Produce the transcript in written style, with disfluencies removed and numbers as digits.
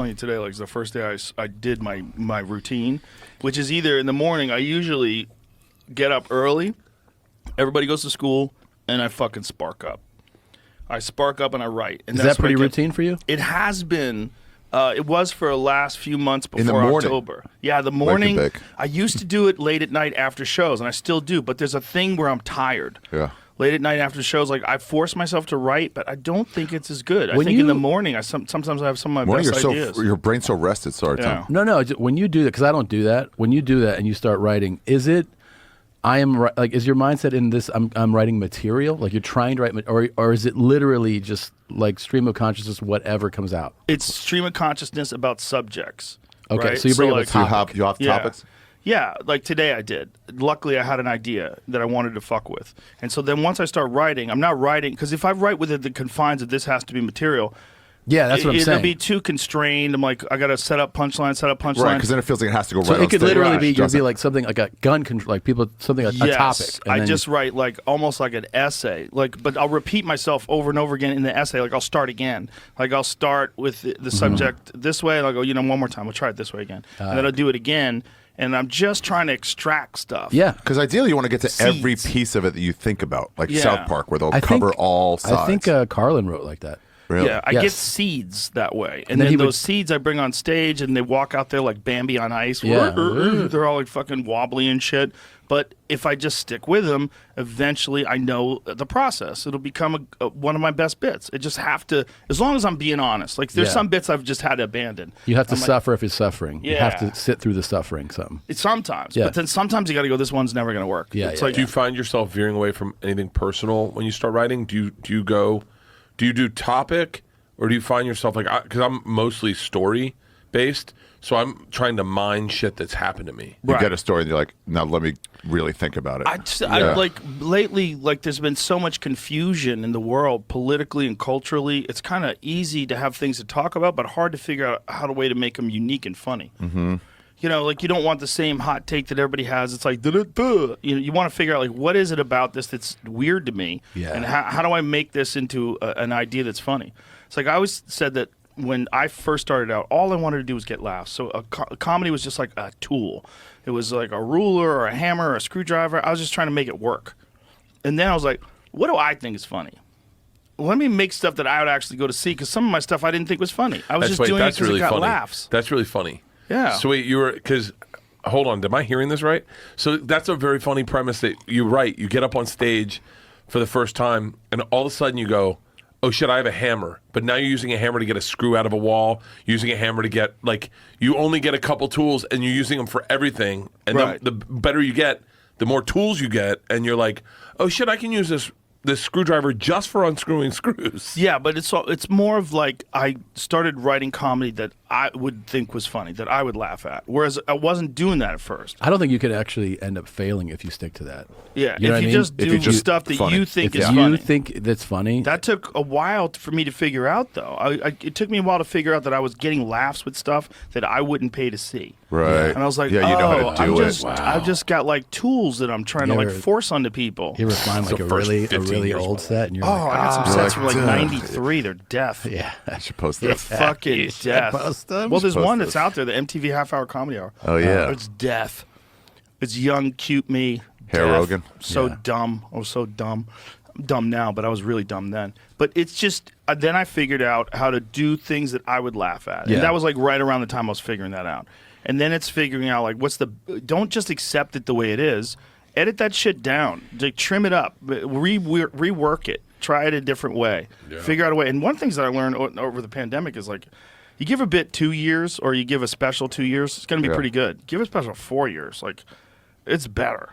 telling you today, like, it's the first day I did my routine, which is either in the morning. I usually get up early, everybody goes to school, and I fucking spark up. I spark up and I write. And is that pretty routine for you? It has been. It was for the last few months before in the morning. October. Yeah, the morning. I used to do it late at night after shows, and I still do. But there's a thing where I'm tired. Yeah. Late at night after shows, like I force myself to write, but I don't think it's as good. I think in the morning, sometimes I have some of my best ideas. Your brain's so rested. Sorry, Tom. No. When you do that, because I don't do that. When you do that and you start writing, is it? Is your mindset in this? I'm writing material. Like you're trying to write, or is it literally just like stream of consciousness, whatever comes out? It's stream of consciousness about subjects. Okay, right? so you bring up a topic. You have topics. Yeah, like today I did. Luckily, I had an idea that I wanted to fuck with. And so then once I start writing, I'm not writing, because if I write within the confines of this has to be material, yeah, that's what I'm saying. It'll be too constrained. I'm like, I got to set up punchline. Right, because then it feels like it has to go right on So it could stage. literally be like something like a gun control, like people, something, a topic. I just write like almost like an essay, but I'll repeat myself over and over again in the essay. Like I'll start again. Like I'll start with the subject this way, and I'll go, one more time. We'll try it this way again. And then I'll do it again. And I'm just trying to extract stuff. Yeah. Because ideally you want to get to every piece of it that you think about, like South Park, where they'll cover all sides. I think Carlin wrote like that. Really? Yeah, I get seeds that way. And then those seeds I bring on stage, and they walk out there like Bambi on ice. Yeah. They're all like fucking wobbly and shit. But if I just stick with them, eventually I know the process. It'll become one of my best bits. It just have to, as long as I'm being honest. Like there's some bits I've just had to abandon. You have to suffer if you're suffering. Yeah. You have to sit through the suffering some. Sometimes. Yeah. But then sometimes you got to go, this one's never going to work. Yeah, it's like, do you find yourself veering away from anything personal when you start writing? Do you do topic, or do you find yourself like, because I'm mostly story based, so I'm trying to mine shit that's happened to me. You get a story and you're like, now let me really think about it. I like lately, like there's been so much confusion in the world politically and culturally. It's kind of easy to have things to talk about, but hard to figure out how to way to make them unique and funny. Mm-hmm. Like you don't want the same hot take that everybody has. It's like, you want to figure out like, what is it about this that's weird to me? Yeah. And how do I make this into an idea that's funny? It's like I always said that when I first started out, all I wanted to do was get laughs. So comedy was just like a tool. It was like a ruler or a hammer or a screwdriver. I was just trying to make it work. And then I was like, what do I think is funny? Let me make stuff that I would actually go to see, because some of my stuff I didn't think was funny. I was just doing it because it got laughs. That's really funny. Yeah. So wait, because hold on, am I hearing this right? So that's a very funny premise that you write. You get up on stage for the first time, and all of a sudden you go, oh shit, I have a hammer. But now you're using a hammer to get a screw out of a wall, using a hammer to get, like, you only get a couple tools and you're using them for everything. And then the better you get, the more tools you get, and you're like, oh shit, I can use this screwdriver just for unscrewing screws. Yeah, but it's more of like I started writing comedy that I would think was funny, that I would laugh at, whereas I wasn't doing that at first. I don't think you could actually end up failing if you stick to that. Yeah, you know if you just do stuff that you think is funny. You think that's funny. That took a while for me to figure out, though. It took me a while to figure out that I was getting laughs with stuff that I wouldn't pay to see. Right. And I was like, you know how to do it. I've just got like tools that I'm trying to like force onto people. You ever find like a really old set, and you're I got some sets from like '93. They're deaf. Yeah, I should post They're this. fucking deaf. Well, there's one that's out there, the MTV Half Hour Comedy Hour. Oh yeah, it's deaf. It's young, cute me. Joe Rogan. So dumb. I was so dumb. I'm dumb now, but I was really dumb then. But it's just then I figured out how to do things that I would laugh at, and that was like right around the time I was figuring that out. And then it's figuring out like don't just accept it the way it is. Edit that shit down. Like, trim it up. Rework it. Try it a different way. Yeah. Figure out a way. And one of the things that I learned over the pandemic is like, you give a bit 2 years or you give a special 2 years, it's going to be pretty good. Give a special 4 years. Like, it's better.